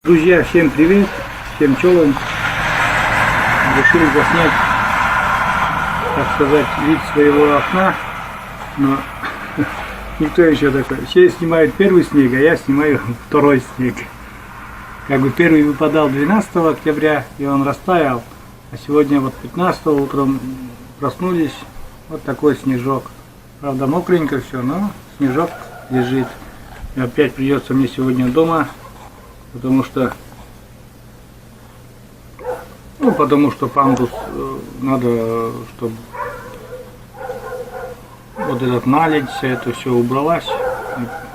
Друзья, всем привет, всем пчелам. Решили заснять, так сказать, вид своего окна, но никто еще такой. Все снимают первый снег, а я снимаю второй снег. Как бы первый выпадал 12 октября, и он растаял, а сегодня вот 15 утром проснулись, вот такой снежок. Правда, мокренько все, но снежок лежит. И опять придется мне сегодня дома, потому что пандус надо, чтобы вот этот наледь, вся это все убралась.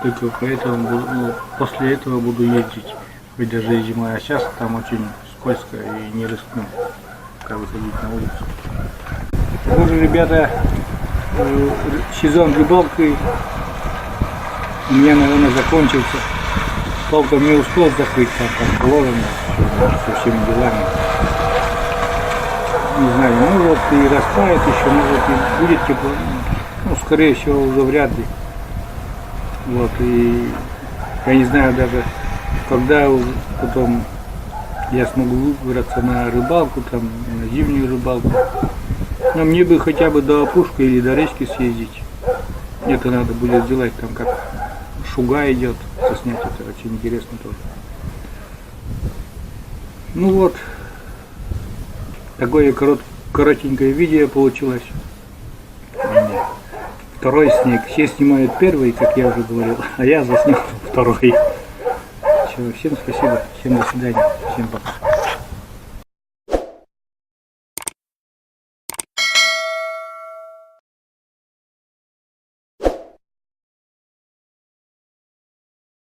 И только поэтому после этого буду ездить, хоть даже и зимой. А сейчас там очень скользко и не рискну выходить на улицу. Ну же, ребята, сезон рыбалки у меня, наверное, закончился. Толком не успел закрыть, там положено со всеми делами. Не знаю, может и растает еще, может и будет тепло. Ну, скорее всего, уже вряд ли. Вот, и я не знаю даже, когда потом я смогу выбраться на рыбалку, там, на зимнюю рыбалку. Но мне бы хотя бы до опушки или до речки съездить. Это надо будет сделать, там как шуга идет, заснять, это очень интересно тоже. Ну вот, такое коротенькое видео получилось. Второй снег. Все снимают первый, как я уже говорил, а я заснял второй. Все, всем спасибо, всем до свидания, всем пока.